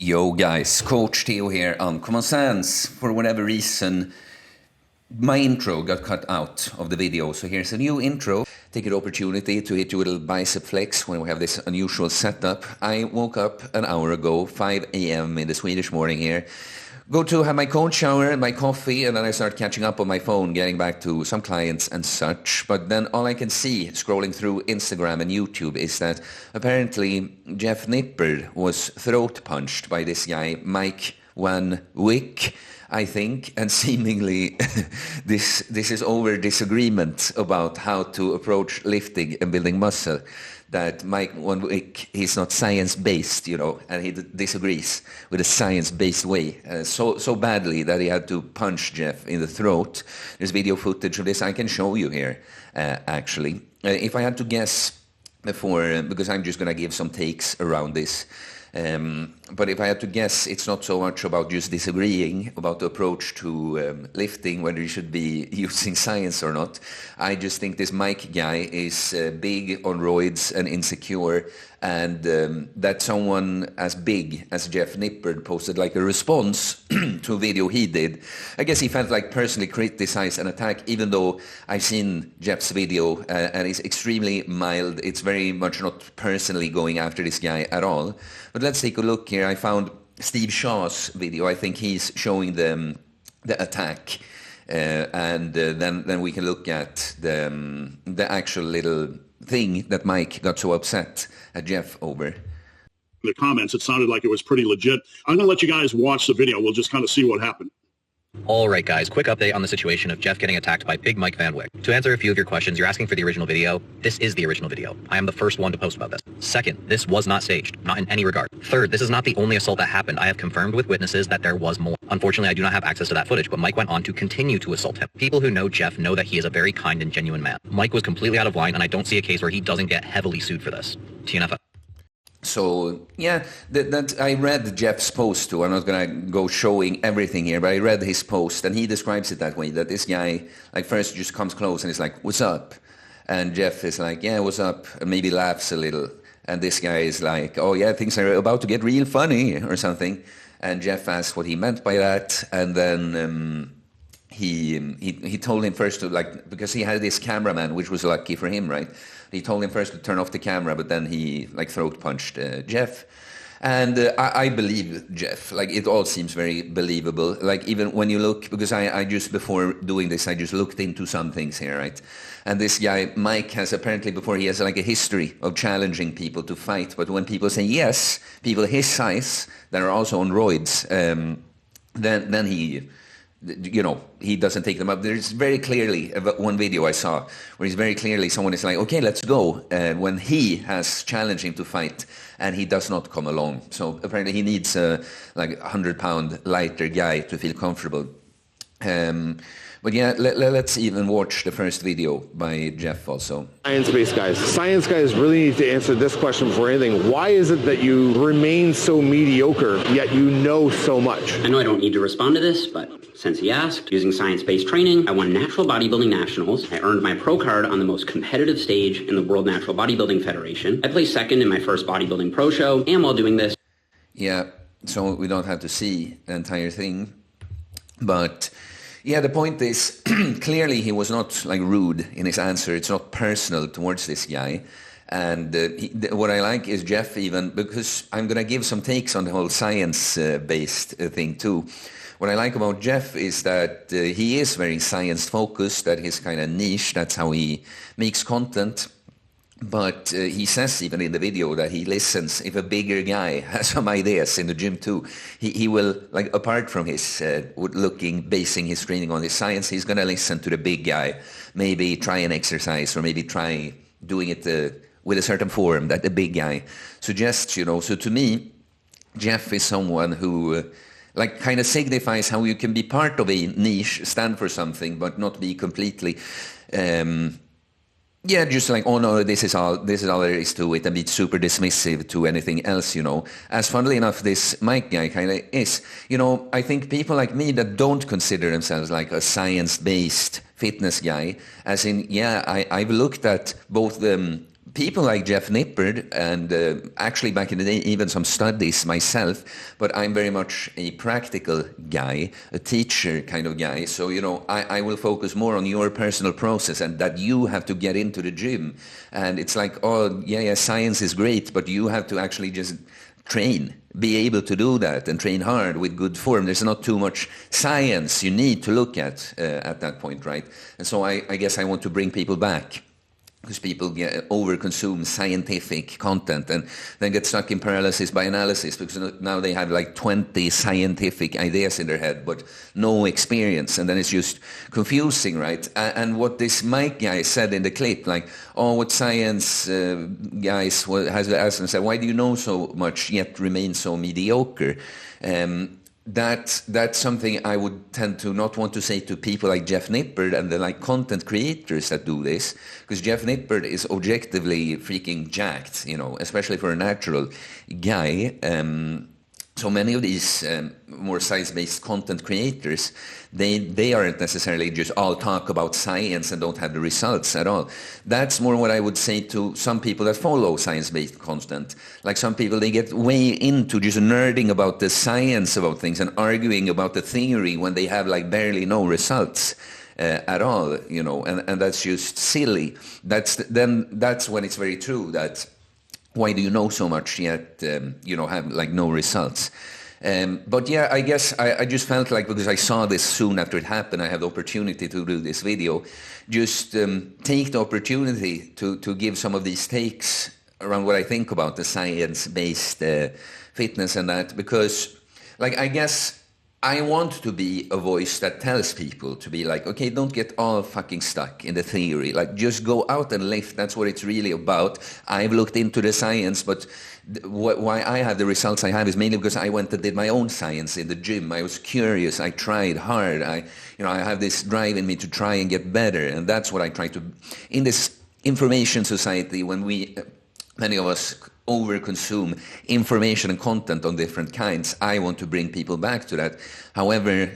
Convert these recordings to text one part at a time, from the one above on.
Yo guys, Coach Theo here on Common Sense. For whatever reason, my intro got cut out of the video, so here's a new intro. Take an opportunity to hit you with a little bicep flex when we have this unusual setup. I woke up an hour ago, 5 a.m. in the Swedish morning here. Go to have my cold shower and my coffee, and then I start catching up on my phone, getting back to some clients and such. But then all I can see scrolling through Instagram and YouTube is that apparently Jeff Nippard was throat punched by this guy, Mike van Wyck, I think, and seemingly this is over disagreement about how to approach lifting and building muscle. That Mike van Wyck, he's not science-based, and he disagrees with a science-based way so badly that he had to punch Jeff in the throat. There's video footage of this I can show you here, actually. If I had to guess before, because I'm just going to give some takes around this, but if I had to guess, it's not so much about just disagreeing about the approach to lifting, whether you should be using science or not. I just think this Mike guy is big on roids and insecure, and that someone as big as Jeff Nippard posted like a response to a video he did. I guess he felt like personally criticized and attacked, even though I've seen Jeff's video and it's extremely mild. It's very much not personally going after this guy at all. But let's take a look here. I found Steve Shaw's video. I think he's showing the attack, and then we can look at the actual little thing that Mike got so upset at Jeff over. The comments, it sounded like it was pretty legit. I'm going to let you guys watch the video. We'll just kind of see what happened. All right, guys, quick update on the situation of Jeff getting attacked by Big Mike van Wyck. To answer a few of your questions, you're asking for the original video. This is the original video. I am the first one to post about this. Second, this was not staged, not in any regard. Third, this is not the only assault that happened. I have confirmed with witnesses that there was more. Unfortunately, I do not have access to that footage, but Mike went on to continue to assault him. People who know Jeff know that he is a very kind and genuine man. Mike was completely out of line, and I don't see a case where he doesn't get heavily sued for this. TNF. So, yeah, that I read Jeff's post too. I'm not going to go showing everything here, but I read his post, and he describes it that way, that this guy, like, first just comes close and is like, what's up? And Jeff is like, yeah, what's up? And maybe laughs a little. And this guy is like, oh, yeah, things are about to get real funny or something. And Jeff asked what he meant by that. And then he told him first to, like, because he had this cameraman, which was lucky for him, right? He told him first to turn off the camera, but then he, like, throat punched Jeff. And I believe Jeff. Like, it all seems very believable. Like, even when you look, because I just, before doing this, I just looked into some things here, right? And this guy, Mike, has apparently before, he has like a history of challenging people to fight. But when people say yes, people his size that are also on roids, then he, he doesn't take them up. There's very clearly one video I saw where he's very clearly, someone is like, okay, let's go. When he has challenged him to fight and he does not come along. So apparently he needs a like 100-pound lighter guy to feel comfortable. But yeah, let's even watch the first video by Jeff also. Science-based guys. Science guys really need to answer this question before anything. Why is it that you remain so mediocre, yet you know so much? I know I don't need to respond to this, but since he asked, using science-based training, I won Natural Bodybuilding Nationals. I earned my pro card on the most competitive stage in the World Natural Bodybuilding Federation. I placed second in my first bodybuilding pro show, and while doing this... Yeah, so we don't have to see the entire thing, but... Yeah, the point is, clearly he was not like rude in his answer. It's not personal towards this guy. And what I like is Jeff even, because I'm going to give some takes on the whole science-based thing too. What I like about Jeff is that he is very science-focused, that his kind of niche, that's how he makes content. But he says even in the video that he listens if a bigger guy has some ideas in the gym too. He will, like, apart from his basing his training on his science, he's going to listen to the big guy, maybe try an exercise or maybe try doing it with a certain form that the big guy suggests, So to me, Jeff is someone who... like kind of signifies how you can be part of a niche, stand for something, but not be completely... yeah, just like, oh no, this is all there is to it, and be super dismissive to anything else, As funnily enough, this Mike guy kind of is. I think people like me that don't consider themselves like a science-based fitness guy, as in, yeah, I've looked at both the people like Jeff Nippard, and actually back in the day, even some studies myself, but I'm very much a practical guy, a teacher kind of guy. So, I will focus more on your personal process and that you have to get into the gym. And it's like, oh, yeah, science is great, but you have to actually just train, be able to do that and train hard with good form. There's not too much science you need to look at that point, right? And so I guess I want to bring people back, because people overconsume scientific content and then get stuck in paralysis by analysis, because now they have like 20 scientific ideas in their head but no experience, and then it's just confusing, right? And what this Mike guy said in the clip, like, oh, what science guys has asked and said, why do you know so much yet remain so mediocre? That's something I would tend to not want to say to people like Jeff Nippard and the content creators that do this, because Jeff Nippard is objectively freaking jacked, especially for a natural guy. So many of these more science-based content creators, they aren't necessarily just all talk about science and don't have the results at all. That's more what I would say to some people that follow science-based content. Like some people, they get way into just nerding about the science about things and arguing about the theory when they have barely no results at all, and that's just silly. That's when it's very true that why do you know so much yet, have no results? But yeah, I guess I just felt like, because I saw this soon after it happened, I had the opportunity to do this video, just take the opportunity to give some of these takes around what I think about the science-based fitness and that, because I guess I want to be a voice that tells people to be like, okay, don't get all fucking stuck in the theory. Just go out and lift. That's what it's really about. I've looked into the science, but why I have the results I have is mainly because I went and did my own science in the gym. I was curious. I tried hard. I have this drive in me to try and get better. And that's what I try to, in this information society, when many of us overconsume information and content on different kinds, I want to bring people back to that. However,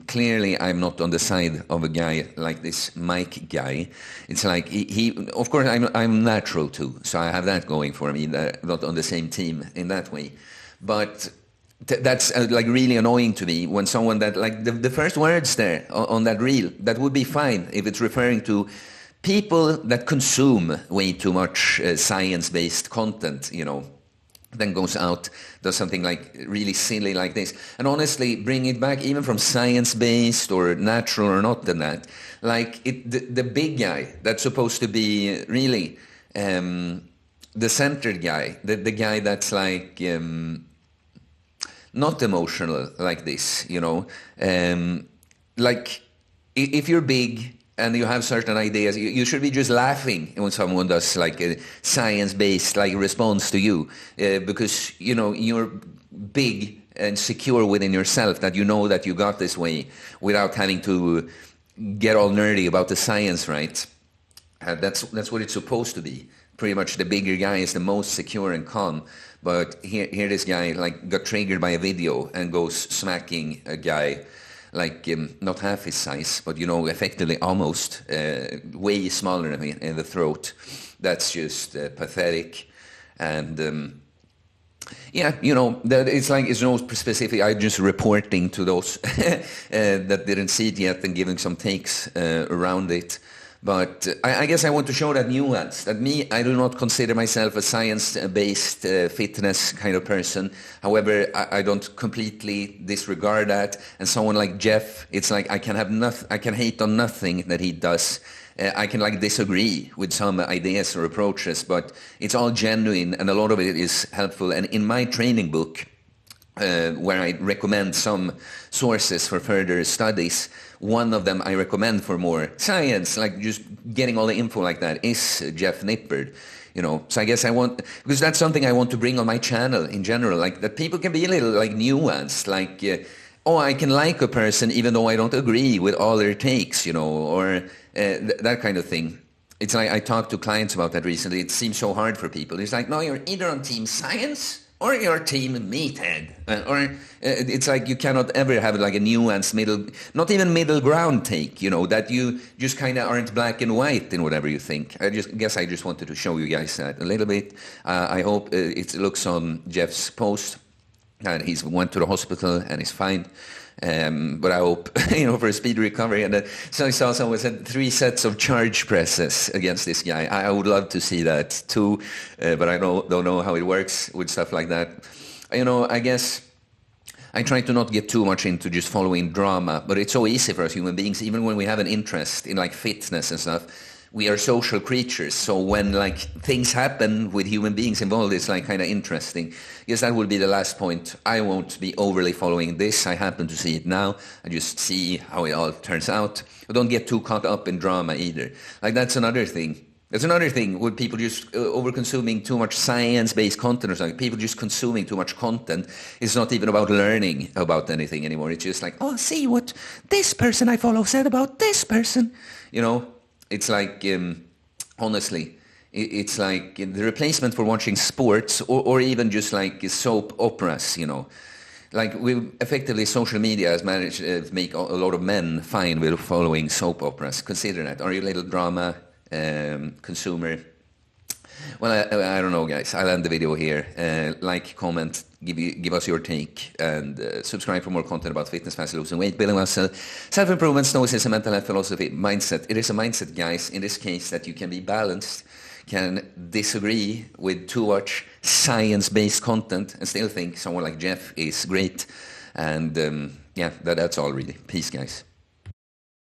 clearly I'm not on the side of a guy like this Mike guy. It's like he of course I'm natural too, so I have that going for me, not on the same team in that way. But that's really annoying to me when someone that the first words there on that reel, that would be fine if it's referring to people that consume way too much science-based content, then goes out, does something really silly like this. And honestly, bring it back even from science-based or natural or not than that. The big guy that's supposed to be really the centered guy, the guy that's not emotional like this, if you're big and you have certain ideas, you should be just laughing when someone does a science-based response to you, because you're big and secure within yourself that that you got this way without having to get all nerdy about the science, right? That's what it's supposed to be. Pretty much the bigger guy is the most secure and calm. But here this guy got triggered by a video and goes smacking a guy not half his size, but effectively almost way smaller than me in the throat. That's just pathetic. And that it's no specific. I'm just reporting to those that didn't see it yet and giving some takes around it. But I guess I want to show that nuance, that I do not consider myself a science-based fitness kind of person. However, I don't completely disregard that. And someone like Jeff, it's I can hate on nothing that he does. I can disagree with some ideas or approaches, but it's all genuine and a lot of it is helpful. And in my training book, where I recommend some sources for further studies, one of them I recommend for more science, just getting all the info like that, is Jeff Nippard. So I guess because that's something I want to bring on my channel in general, that people can be a little nuanced, I can like a person even though I don't agree with all their takes, or that kind of thing. It's I talked to clients about that recently. It seems so hard for people. It's no, you're either on team science or you're team meathead, or it's like you cannot ever have like a nuanced not even middle ground take, that you just kind of aren't black and white in whatever you think. I just wanted to show you guys that a little bit. I hope it looks on Jeff's post that he's went to the hospital and he's fine. But I hope, for a speedy recovery. And so I saw someone said 3 sets of charge presses against this guy. I would love to see that too, but I don't know how it works with stuff like that. I guess I try to not get too much into just following drama, but it's so easy for us human beings, even when we have an interest in like fitness and stuff. We are social creatures, so when like things happen with human beings involved, it's like kind of interesting. Yes, that would be the last point. I won't be overly following this. I happen to see it now. I just see how it all turns out. But don't get too caught up in drama either. Like that's another thing. There's another thing with people just over-consuming too much science-based content or something. People just consuming too much content. It's not even about learning about anything anymore. It's just like, oh, see what this person I follow said about this person. It's like, honestly, it's like the replacement for watching sports or even just like soap operas, Like effectively social media has managed to make a lot of men fine with following soap operas. Consider that. Are you a little drama consumer? Well, I don't know, guys. I'll end the video here. Like, comment, give us your take, and subscribe for more content about fitness, fast losing weight, building muscle, self-improvement, stoicism, mental health, philosophy, mindset. It is a mindset, guys, in this case, that you can be balanced, can disagree with too much science-based content, and still think someone like Jeff is great. And yeah, that's all really. Peace, guys.